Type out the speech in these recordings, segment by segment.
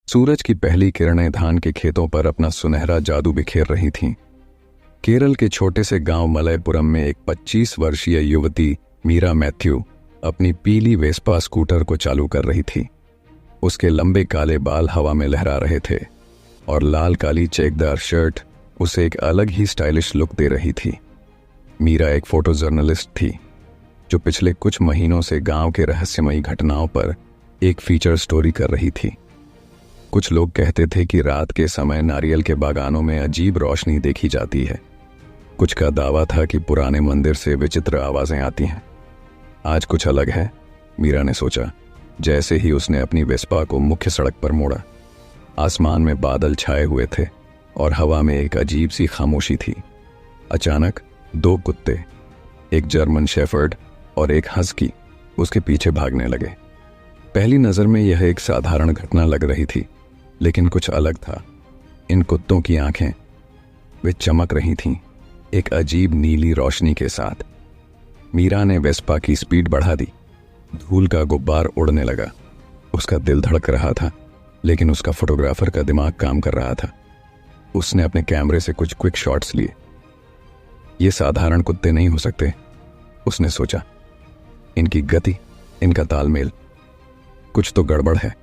सूरज की पहली किरणें धान के खेतों पर अपना सुनहरा जादू बिखेर रही थीं। केरल के छोटे से गांव मलयपुरम में एक 25 वर्षीय युवती मीरा मैथ्यू अपनी पीली वेस्पा स्कूटर को चालू कर रही थी। उसके लंबे काले बाल हवा में लहरा रहे थे और लाल काली चेकदार शर्ट उसे एक अलग ही स्टाइलिश लुक दे रही थी। मीरा एक फोटो जर्नलिस्ट थी जो पिछले कुछ महीनों से गांव के रहस्यमयी घटनाओं पर एक फीचर स्टोरी कर रही थी। कुछ लोग कहते थे कि रात के समय नारियल के बागानों में अजीब रोशनी देखी जाती है। कुछ का दावा था कि पुराने मंदिर से विचित्र आवाजें आती हैं। आज कुछ अलग है, मीरा ने सोचा जैसे ही उसने अपनी वेस्पा को मुख्य सड़क पर मोड़ा। आसमान में बादल छाए हुए थे और हवा में एक अजीब सी खामोशी थी। अचानक दो कुत्ते, एक जर्मन शेफर्ड और एक हस्की, उसके पीछे भागने लगे। पहली नज़र में यह एक साधारण घटना लग रही थी, लेकिन कुछ अलग था। इन कुत्तों की आंखें, वे चमक रही थीं, एक अजीब नीली रोशनी के साथ। मीरा ने वेस्पा की स्पीड बढ़ा दी। धूल का गुब्बार उड़ने लगा। उसका दिल धड़क रहा था, लेकिन उसका फोटोग्राफर का दिमाग काम कर रहा था। उसने अपने कैमरे से कुछ क्विक शॉट्स लिए। ये साधारण कुत्ते नहीं हो सकते, उसने सोचा। इनकी गति, इनका तालमेल, कुछ तो गड़बड़ है।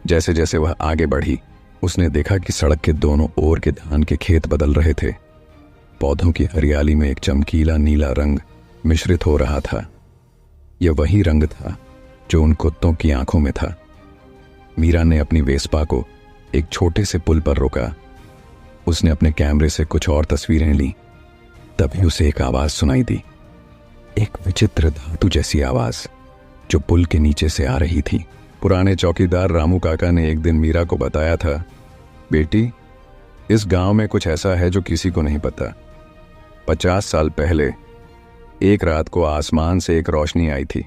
जैसे जैसे वह आगे बढ़ी, उसने देखा कि सड़क के दोनों ओर के धान के खेत बदल रहे थे। पौधों की हरियाली में एक चमकीला नीला रंग मिश्रित हो रहा था। यह वही रंग था जो उन कुत्तों की आंखों में था। मीरा ने अपनी वेस्पा को एक छोटे से पुल पर रोका। उसने अपने कैमरे से कुछ और तस्वीरें लीं। तभी उसे एक आवाज सुनाई दी, एक विचित्र धातु जैसी आवाज जो पुल के नीचे से आ रही थी। पुराने चौकीदार रामू काका ने एक दिन मीरा को बताया था, बेटी, इस गांव में कुछ ऐसा है जो किसी को नहीं पता। 50 साल पहले एक रात को आसमान से एक रोशनी आई थी।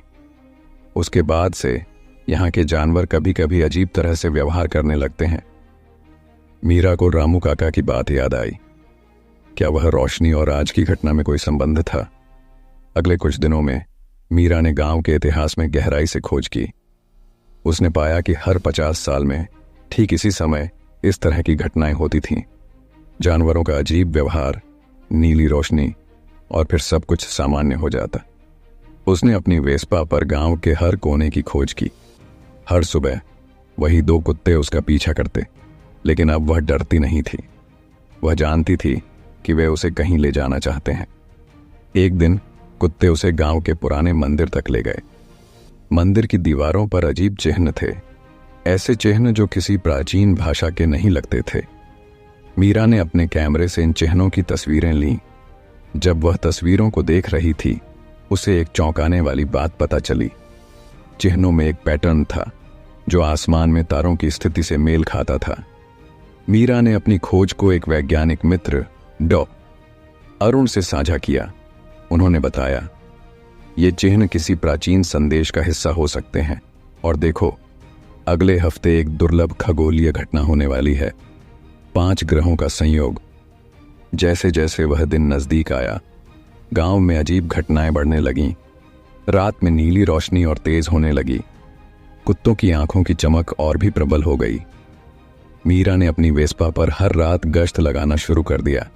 उसके बाद से यहाँ के जानवर कभी कभी अजीब तरह से व्यवहार करने लगते हैं। मीरा को रामू काका की बात याद आई। क्या वह रोशनी और आज की घटना में कोई संबंध था? अगले कुछ दिनों में मीरा ने गांव के इतिहास में गहराई से खोज की। उसने पाया कि हर 50 साल में ठीक इसी समय इस तरह की घटनाएं होती थीं। जानवरों का अजीब व्यवहार, नीली रोशनी, और फिर सब कुछ सामान्य हो जाता। उसने अपनी वेस्पा पर गांव के हर कोने की खोज की। हर सुबह वही दो कुत्ते उसका पीछा करते, लेकिन अब वह डरती नहीं थी। वह जानती थी कि वे उसे कहीं ले जाना चाहते हैं। एक दिन कुत्ते उसे गांव के पुराने मंदिर तक ले गए। मंदिर की दीवारों पर अजीब चिन्ह थे, ऐसे चिन्ह जो किसी प्राचीन भाषा के नहीं लगते थे। मीरा ने अपने कैमरे से इन चिन्हों की तस्वीरें लीं। जब वह तस्वीरों को देख रही थी, उसे एक चौंकाने वाली बात पता चली। चिन्हों में एक पैटर्न था जो आसमान में तारों की स्थिति से मेल खाता था। मीरा ने अपनी खोज को एक वैज्ञानिक मित्र डॉ. अरुण से साझा किया। उन्होंने बताया, ये चिन्ह किसी प्राचीन संदेश का हिस्सा हो सकते हैं। और देखो, अगले हफ्ते एक दुर्लभ खगोलीय घटना होने वाली है, 5 ग्रहों का संयोग। जैसे जैसे वह दिन नजदीक आया, गांव में अजीब घटनाएं बढ़ने लगीं। रात में नीली रोशनी और तेज होने लगी। कुत्तों की आंखों की चमक और भी प्रबल हो गई। मीरा ने अपनी वेस्पा पर हर रात गश्त लगाना शुरू कर दिया।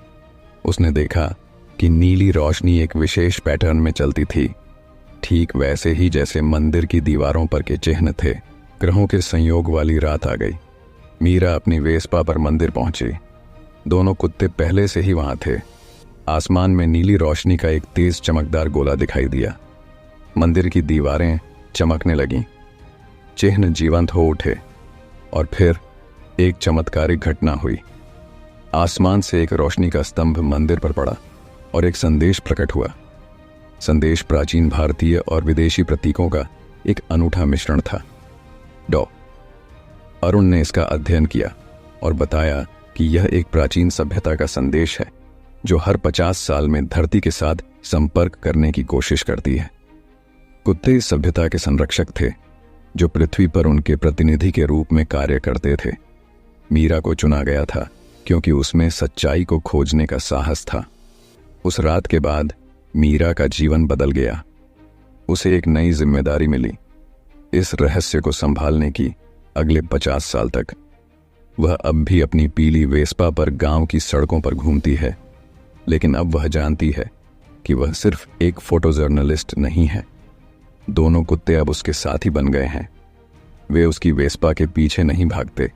उसने देखा कि नीली रोशनी एक विशेष पैटर्न में चलती थी, ठीक वैसे ही जैसे मंदिर की दीवारों पर के चिन्ह थे। ग्रहों के संयोग वाली रात आ गई। मीरा अपनी वेस्पा पर मंदिर पहुंची। दोनों कुत्ते पहले से ही वहां थे। आसमान में नीली रोशनी का एक तेज चमकदार गोला दिखाई दिया। मंदिर की दीवारें चमकने लगीं, चिन्ह जीवंत हो उठे, और फिर एक चमत्कारिक घटना हुई। आसमान से एक रोशनी का स्तंभ मंदिर पर पड़ा और एक संदेश प्रकट हुआ। संदेश प्राचीन भारतीय और विदेशी प्रतीकों का एक अनूठा मिश्रण था। डॉ. अरुण ने इसका अध्ययन किया और बताया कि यह एक प्राचीन सभ्यता का संदेश है जो हर 50 साल में धरती के साथ संपर्क करने की कोशिश करती है। कुत्ते इस सभ्यता के संरक्षक थे जो पृथ्वी पर उनके प्रतिनिधि के रूप में कार्य करते थे। मीरा को चुना गया था क्योंकि उसमें सच्चाई को खोजने का साहस था। उस रात के बाद मीरा का जीवन बदल गया। उसे एक नई जिम्मेदारी मिली, इस रहस्य को संभालने की अगले 50 साल तक। वह अब भी अपनी पीली वेस्पा पर गांव की सड़कों पर घूमती है, लेकिन अब वह जानती है कि वह सिर्फ एक फोटो जर्नलिस्ट नहीं है। दोनों कुत्ते अब उसके साथी बन गए हैं। वे उसकी वेस्पा के पीछे नहीं भागते,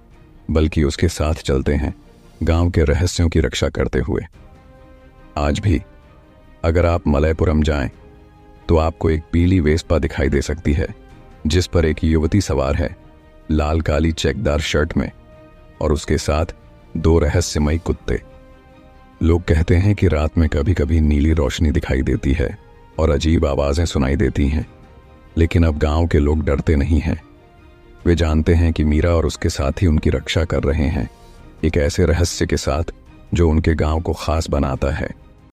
बल्कि उसके साथ चलते हैं, गांव के रहस्यों की रक्षा करते हुए। आज भी अगर आप मलयपुरम जाएं, तो आपको एक पीली वेस्पा दिखाई दे सकती है, जिस पर एक युवती सवार है, लाल काली चेकदार शर्ट में, और उसके साथ 2 रहस्यमयी कुत्ते। लोग कहते हैं कि रात में कभी कभी नीली रोशनी दिखाई देती है और अजीब आवाजें सुनाई देती हैं, लेकिन अब गांव के लोग डरते नहीं हैं। वे जानते हैं कि मीरा और उसके साथी उनकी रक्षा कर रहे हैं, एक ऐसे रहस्य के साथ जो उनके गांव को खास बनाता है।